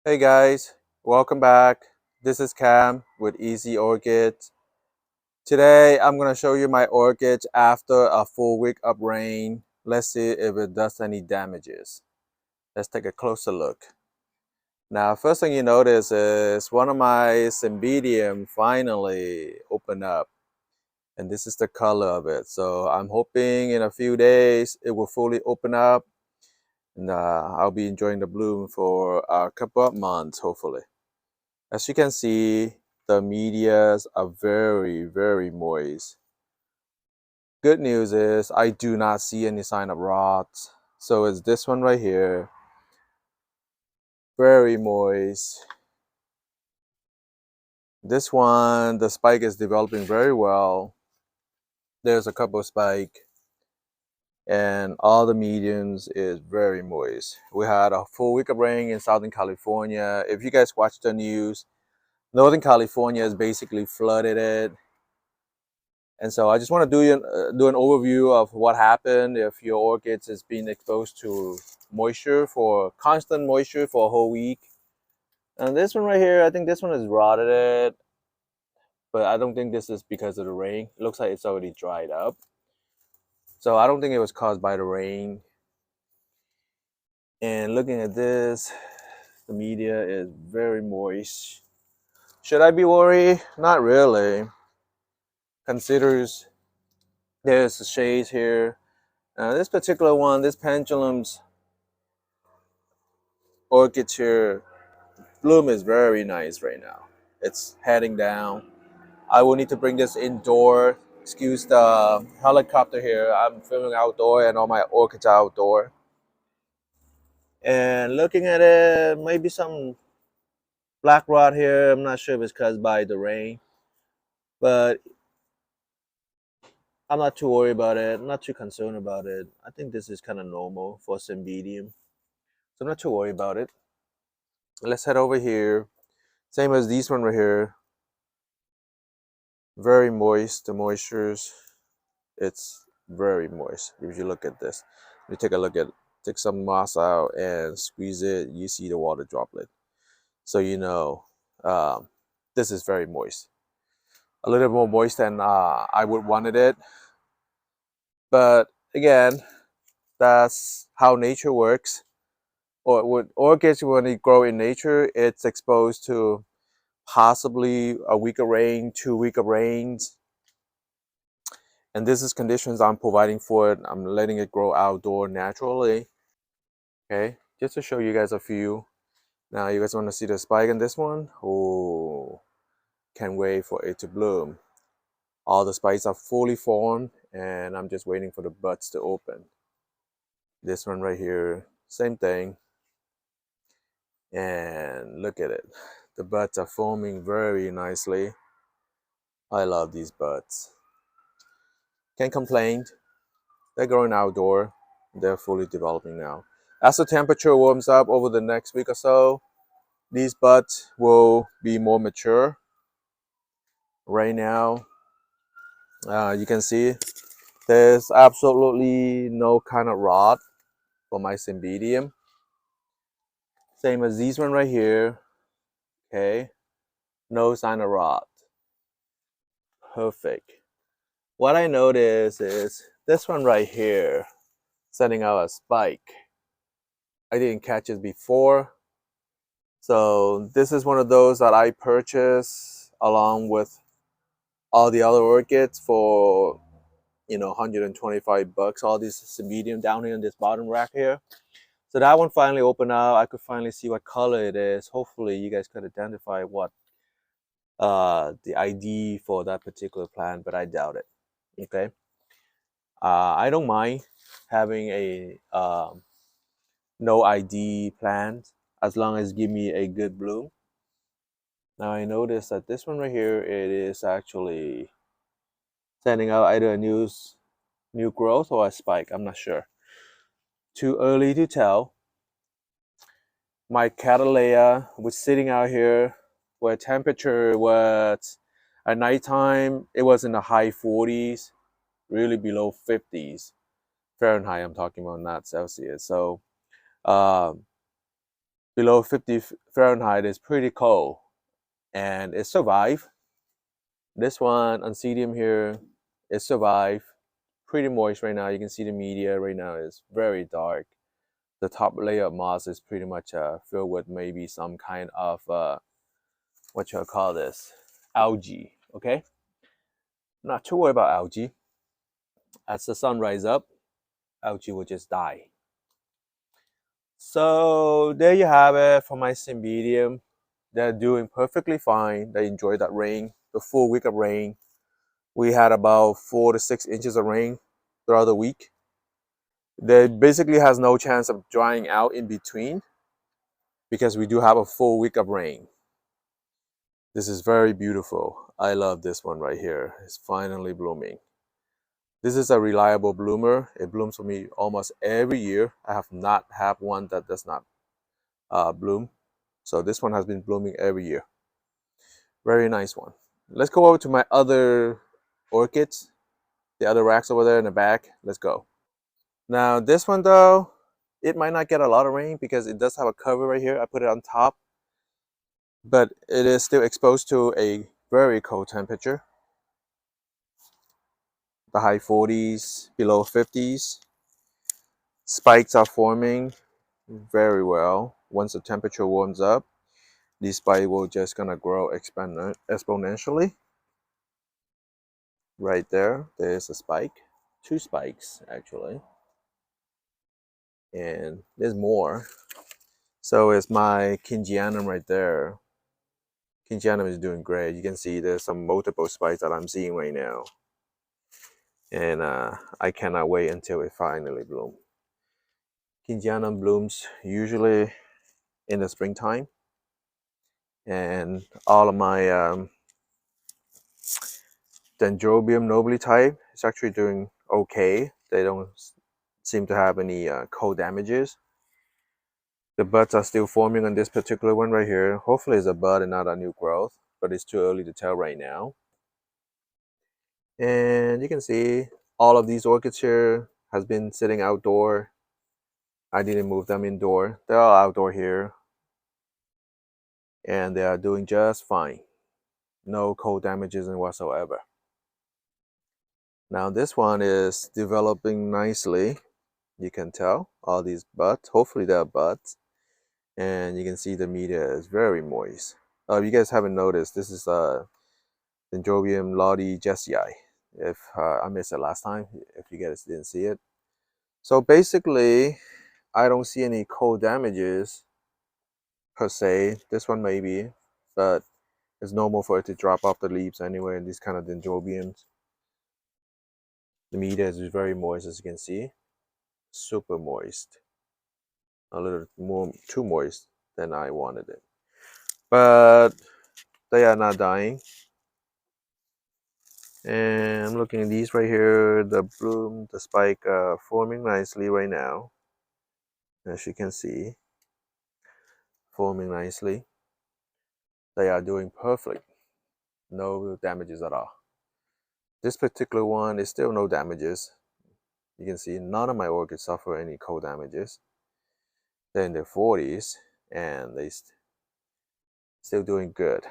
Hey guys, welcome back. This is Cam with Easy Orchids. Today I'm going to show you my orchids after a full week of rain. Let's see if it does any damages. Let's take a closer look. Now, first thing you notice is one of my cymbidium finally opened up, and this is the color of it. So I'm hoping in a few days it will fully open up, and I'll be enjoying the bloom for a couple of months, hopefully. As you can see, the medias are very moist. Good news is I do not see any sign of rot. So it's this one right here, very moist. This one, the spike is developing very well. There's a couple of spike, and all the mediums is very moist. We had a full week of rain in Southern California. If you guys watch the news, Northern California is basically flooded it. And so I just want to do an overview of what happened if your orchids is being exposed to constant moisture for a whole week. And this one right here, I think this one has rotted it, but I don't think this is because of the rain. It looks like it's already dried up. So I don't think it was caused by the rain. And looking at this, the media is very moist. Should I be worried? Not really. Considers there's shades here. This particular one, this pendulum's orchid here, bloom is very nice right now. It's heading down. I will need to bring this indoor. Excuse the helicopter here. I'm filming outdoor and all my orchids are outdoor. And looking at it, maybe some black rot here. I'm not sure if it's caused by the rain, but I'm not too worried about it. I'm not too concerned about it. I think this is kind of normal for cymbidium. So I'm not too worried about it. Let's head over here. Same as these one right here. Very moist. The moistures, it's very moist. If you look at this, you take a look at, take some moss out and squeeze it, you see the water droplet. So you know this is very moist. A little more moist than I would wanted it. But again, that's how nature works. Or with orchids, when they grow in nature, it's exposed to possibly a week of rain, 2 weeks of rains. And this is conditions I'm providing for it. I'm letting it grow outdoor naturally. Okay, just to show you guys a few. Now you guys want to see the spike in this one? Oh, can't wait for it to bloom. All the spikes are fully formed and I'm just waiting for the buds to open. This one right here, same thing. And look at it. The buds are forming very nicely. I love these buds. Can't complain. They're growing outdoor. They're fully developing now. As the temperature warms up over the next week or so, these buds will be more mature. Right now, you can see there's absolutely no kind of rot for my cymbidium. Same as these one right here. Okay, no sign of rot. Perfect. What I noticed is this one right here, sending out a spike. I didn't catch it before. So this is one of those that I purchased along with all the other orchids for 125 bucks. All these medium down here in this bottom rack here. So that one finally opened up. I could finally see what color it is. Hopefully you guys could identify what the ID for that particular plant, but I doubt it. Okay. I don't mind having a no ID plant as long as give me a good bloom. Now I noticed that this one right here, it is actually sending out either a new growth or a spike. I'm not sure. Too early to tell. My Cattleya was sitting out here where temperature was at nighttime, it was in the high 40s, really below 50s. Fahrenheit, I'm talking about, not Celsius. So below 50 Fahrenheit is pretty cold, and it survived. This one, Oncidium here, it survived. Pretty moist right now. You can see the media right now is very dark. The top layer of moss is pretty much filled with maybe some kind of what you call this, algae. Okay, not too worried about algae. As the sun rises up, algae will just die. So there you have it for my Cymbidium. They're doing perfectly fine. They enjoyed that rain, the full week of rain. We had about 4 to 6 inches of rain throughout the week. They basically has no chance of drying out in between because we do have a full week of rain. This is very beautiful. I love this one right here. It's finally blooming. This is a reliable bloomer. It blooms for me almost every year. I have not had one that does not bloom. So this one has been blooming every year. Very nice one. Let's go over to my other orchids, the other racks over there in the back. Let's go. Now this one though, it might not get a lot of rain because it does have a cover right here. I put it on top, but it is still exposed to a very cold temperature. The high 40s, below 50s. Spikes are forming very well. Once the temperature warms up, these spikes will just gonna grow exponentially. Right there, there's a spike. 2 spikes actually. And there's more. So it's my Kingianum right there. Kingianum is doing great. You can see there's some multiple spikes that I'm seeing right now. And I cannot wait until it finally blooms. Kingianum blooms usually in the springtime. And all of my Dendrobium nobile type is actually doing okay. They don't seem to have any cold damages. The buds are still forming on this particular one right here. Hopefully it's a bud and not a new growth, but it's too early to tell right now. And you can see all of these orchids here has been sitting outdoor. I didn't move them indoor. They're all outdoor here. And they are doing just fine. No cold damages in whatsoever. Now this one is developing nicely. You can tell all these buds. Hopefully they're buds. And you can see the media is very moist. If you guys haven't noticed, this is Dendrobium Lodi Jessii. If I missed it last time, if you guys didn't see it. So basically, I don't see any cold damages per se. This one maybe, but it's normal for it to drop off the leaves anyway in these kind of Dendrobiums. The media is very moist, as you can see. Super moist. A little more too moist than I wanted it. But they are not dying. And I'm looking at these right here, the bloom, the spike forming nicely right now. As you can see, forming nicely. They are doing perfect. No damages at all. This particular one is still no damages. You can see none of my orchids suffer any cold damages. They're in their 40s and they still doing good.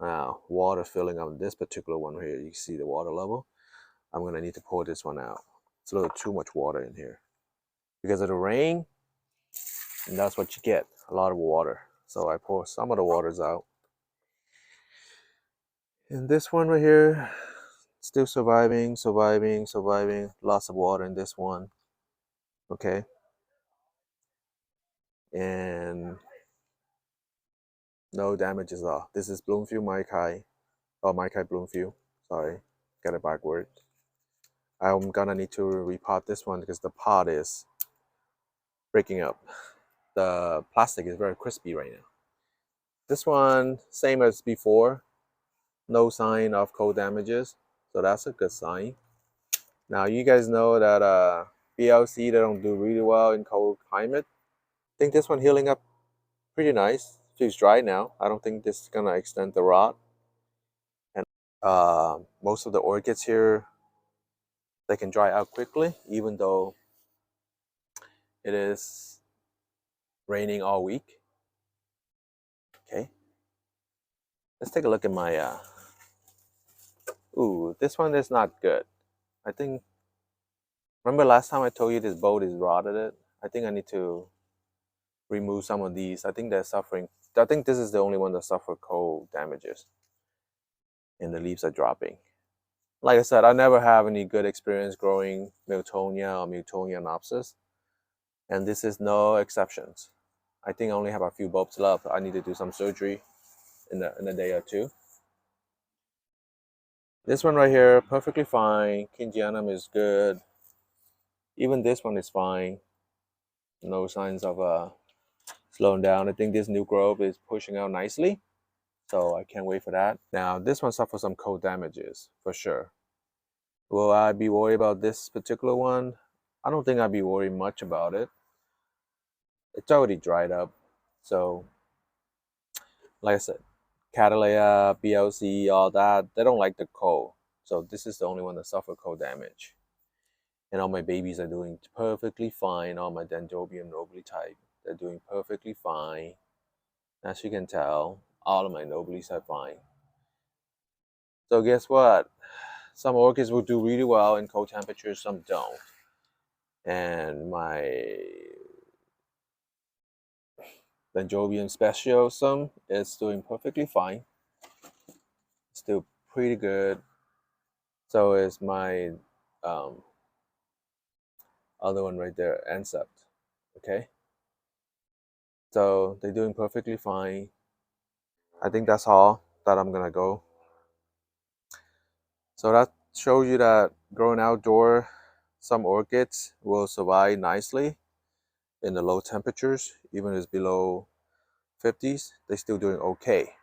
Now, water filling up this particular one here. You can see the water level. I'm gonna need to pour this one out. It's a little too much water in here. Because of the rain, and that's what you get, a lot of water. So I pour some of the waters out. And this one right here, still surviving. Lots of water in this one. Okay. And no damages at all. This is Bloomfield Maikai. Oh, Maikai Bloomfield. Sorry, got it backward. I'm gonna need to repot this one because the pot is breaking up. The plastic is very crispy right now. This one, same as before. No sign of cold damages. So that's a good sign. Now you guys know that BLC, they don't do really well in cold climate. I think this one healing up pretty nice. She's dry now. I don't think this is gonna extend the rot. And most of the orchids here, they can dry out quickly, even though it is raining all week. Let's take a look at my, ooh, this one is not good. I think, remember last time I told you this boat is rotted it? I think I need to remove some of these. I think they're suffering. I think this is the only one that suffered cold damages and the leaves are dropping. Like I said, I never have any good experience growing Miltonia or Miltonianopsis, and this is no exceptions. I think I only have a few bulbs left. I need to do some surgery in a day or two. This one right here, perfectly fine. Kingianum is good. Even this one is fine. No signs of slowing down. I think this new growth is pushing out nicely, so I can't wait for that. Now, this one suffered some cold damages for sure. Will I be worried about this particular one? I don't think I'd be worried much about it. It's already dried up. So, like I said, Cattleya, BLC, all that, they don't like the cold. So this is the only one that suffered cold damage. And all my babies are doing perfectly fine. All my Dendrobium nobile type, they're doing perfectly fine. As you can tell, all of my nobles are fine. So guess what? Some orchids will do really well in cold temperatures, some don't. And my Dendrobium speciosum is doing perfectly fine. Still pretty good. So is my other one right there, Ansept. Okay? So they're doing perfectly fine. I think that's all that I'm gonna go. So that shows you that growing outdoor, some orchids will survive nicely in the low temperatures, even if it's below 50s, they're still doing okay.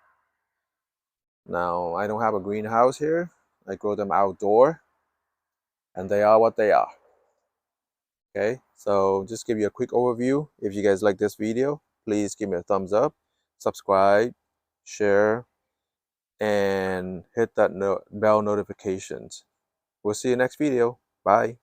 Now, I don't have a greenhouse here. I grow them outdoor, and they are what they are. Okay, so just give you a quick overview. If you guys like this video, please give me a thumbs up, subscribe, share, and hit that bell notifications. We'll see you next video. Bye.